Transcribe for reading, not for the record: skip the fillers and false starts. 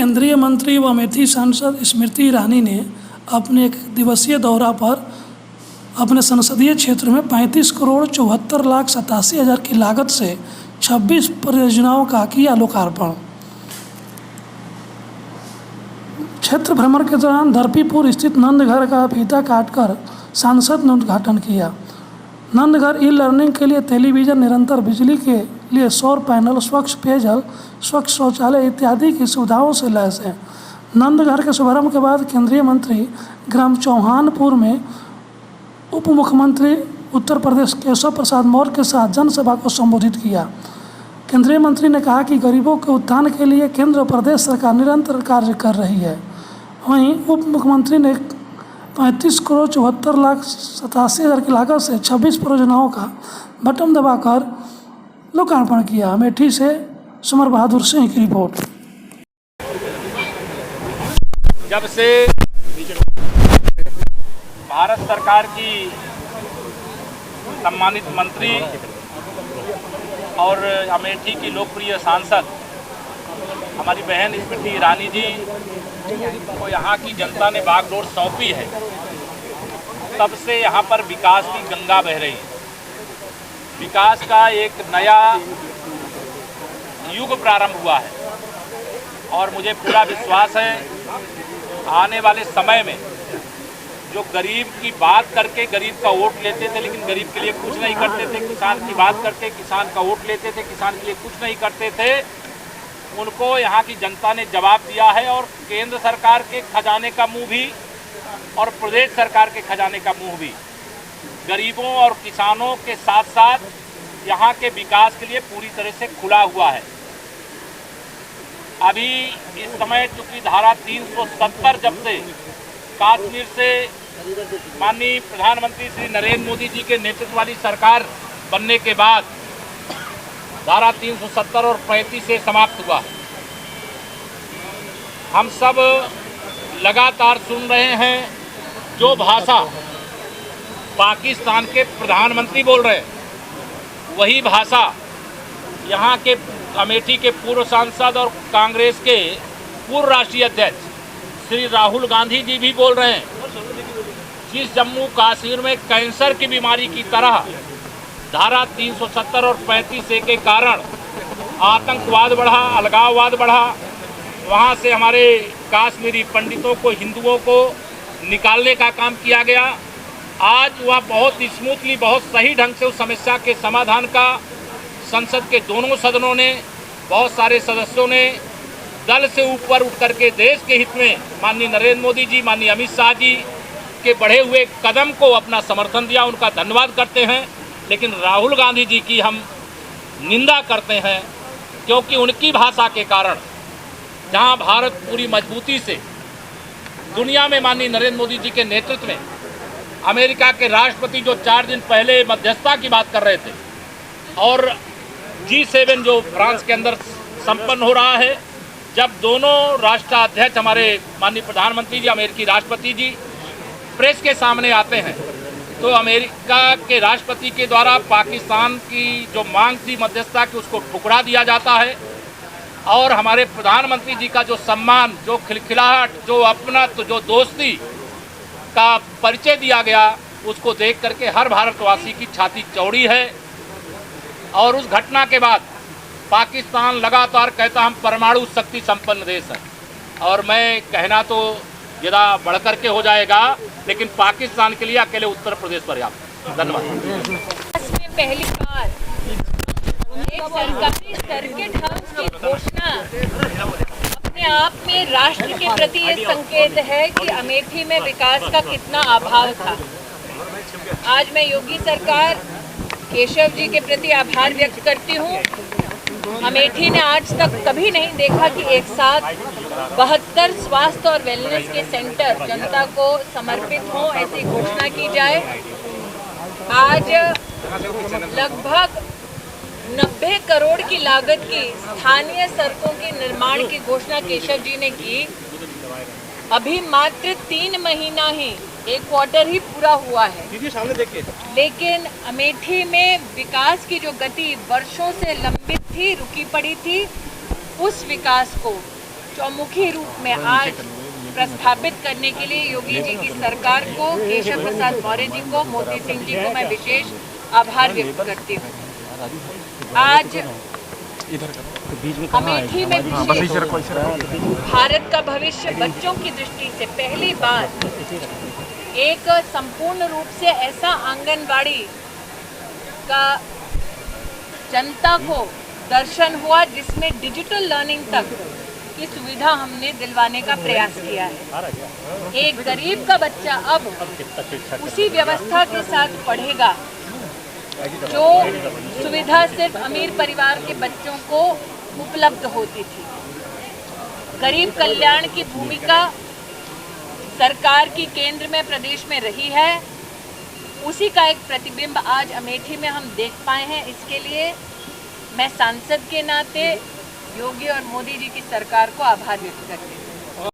केंद्रीय मंत्री व अमेठी सांसद स्मृति ईरानी ने अपने एक दिवसीय दौरा पर अपने संसदीय क्षेत्र में 35,74,87,000 की लागत से 26 परियोजनाओं का किया लोकार्पण। क्षेत्र भ्रमण के दौरान धरतीपुर स्थित नंदघर का फीता काटकर सांसद ने उद्घाटन किया। नंदघर ई लर्निंग के लिए टेलीविज़न, निरंतर बिजली के लिए सौर पैनल, स्वच्छ पेयजल, स्वच्छ शौचालय इत्यादि की सुविधाओं से लैस है। नंदघर के शुभारंभ के बाद केंद्रीय मंत्री ग्राम चौहानपुर में उप मुख्यमंत्री उत्तर प्रदेश केशव प्रसाद मौर्य के साथ जनसभा को संबोधित किया। केंद्रीय मंत्री ने कहा कि गरीबों के उत्थान के लिए केंद्र और प्रदेश सरकार निरंतर कार्य कर रही है। वहीं उप मुख्यमंत्री ने 35,74,87,000 की लागत से 26 परियोजनाओं का बटन दबाकर लोकार्पण किया। अमेठी से समर बहादुर सिंह की रिपोर्ट। जब से भारत सरकार की सम्मानित मंत्री और अमेठी की लोकप्रिय सांसद हमारी बहन स्मृति ईरानी जी को यहाँ की जनता ने बागडोर सौंपी है, तब से यहाँ पर विकास की गंगा बह रही है। विकास का एक नया युग प्रारंभ हुआ है और मुझे पूरा विश्वास है आने वाले समय में जो गरीब की बात करके गरीब का वोट लेते थे लेकिन गरीब के लिए कुछ नहीं करते थे, किसान की बात करके किसान का वोट लेते थे, किसान के लिए कुछ नहीं करते थे, उनको यहाँ की जनता ने जवाब दिया है। और केंद्र सरकार के खजाने का मुंह भी और प्रदेश सरकार के खजाने का मुंह भी गरीबों और किसानों के साथ साथ यहाँ के विकास के लिए पूरी तरह से खुला हुआ है। अभी इस समय चूंकि धारा 370 जब से कश्मीर से माननीय प्रधानमंत्री श्री नरेंद्र मोदी जी के नेतृत्व वाली सरकार बनने के बाद धारा 370 और 35 से समाप्त हुआ। हम सब लगातार सुन रहे हैं जो भाषा पाकिस्तान के प्रधानमंत्री बोल रहे हैं, वही भाषा यहाँ के अमेठी के पूर्व सांसद और कांग्रेस के पूर्व राष्ट्रीय अध्यक्ष श्री राहुल गांधी जी भी बोल रहे हैं। जिस जम्मू कश्मीर में कैंसर की बीमारी की तरह धारा 370 और 35 के कारण आतंकवाद बढ़ा, अलगाववाद बढ़ा, वहाँ से हमारे काश्मीरी पंडितों को, हिंदुओं को निकालने का काम किया गया। आज वह बहुत स्मूथली, बहुत सही ढंग से उस समस्या के समाधान का संसद के दोनों सदनों ने, बहुत सारे सदस्यों ने दल से ऊपर उठ करके देश के हित में माननीय नरेंद्र मोदी जी, माननीय अमित शाह जी के बढ़े हुए कदम को अपना समर्थन दिया। उनका धन्यवाद करते हैं। लेकिन राहुल गांधी जी की हम निंदा करते हैं, क्योंकि उनकी भाषा के कारण जहां भारत पूरी मजबूती से दुनिया में माननीय नरेंद्र मोदी जी के नेतृत्व में अमेरिका के राष्ट्रपति जो 4 दिन पहले मध्यस्थता की बात कर रहे थे और G7 जो फ्रांस के अंदर संपन्न हो रहा है, जब दोनों राष्ट्राध्यक्ष हमारे माननीय प्रधानमंत्री जी, अमेरिकी राष्ट्रपति जी प्रेस के सामने आते हैं तो अमेरिका के राष्ट्रपति के द्वारा पाकिस्तान की जो मांग थी मध्यस्थता की, उसको ठुकरा दिया जाता है। और हमारे प्रधानमंत्री जी का जो सम्मान, जो खिलखिलाहट, जो अपनत्व, जो दोस्ती का परिचय दिया गया, उसको देख करके हर भारतवासी की छाती चौड़ी है। और उस घटना के बाद पाकिस्तान लगातार कहता हम परमाणु शक्ति संपन्न देश है, और मैं कहना तो ज़रा बढ़कर के हो जाएगा, लेकिन पाकिस्तान के लिए अकेले उत्तर प्रदेश पर्याप्त। धन्यवाद। पहली बार एक सरकारी सर्किट हाउस की घोषणा अपने आप में राष्ट्र के प्रति ये संकेत है कि अमेठी में विकास का कितना अभाव था। आज मैं योगी सरकार, केशव जी के प्रति आभार व्यक्त करती हूँ। अमेठी ने आज तक कभी नहीं देखा कि एक साथ 72 स्वास्थ्य और वेलनेस के सेंटर जनता को समर्पित हो, ऐसी घोषणा की जाए। आज लगभग 90 करोड़ की लागत की स्थानीय सड़कों के निर्माण की घोषणा केशव जी ने की। अभी मात्र 3 महीना ही, 1 क्वार्टर ही पूरा हुआ है, लेकिन अमेठी में विकास की जो गति वर्षों से लंबित थी, रुकी पड़ी थी, उस विकास को चौमुखी रूप में आज प्रस्थापित करने के लिए योगी जी की सरकार को, केशव प्रसाद मौर्य जी को, मोती सिंह जी को मैं विशेष आभार व्यक्त करती हूँ। आज अमेठी में विशेष भारत का भविष्य बच्चों की दृष्टि से पहली बार एक संपूर्ण रूप से ऐसा आंगनबाड़ी का जनता को दर्शन हुआ जिसमें डिजिटल लर्निंग तक की सुविधा हमने दिलवाने का प्रयास किया है। एक गरीब का बच्चा अब उसी व्यवस्था के साथ पढ़ेगा जो सुविधा सिर्फ अमीर परिवार के बच्चों को उपलब्ध होती थी। गरीब कल्याण की भूमिका सरकार की केंद्र में, प्रदेश में रही है, उसी का एक प्रतिबिंब आज अमेठी में हम देख पाए हैं। इसके लिए मैं सांसद के नाते योगी और मोदी जी की सरकार को आभार व्यक्त करती हूँ।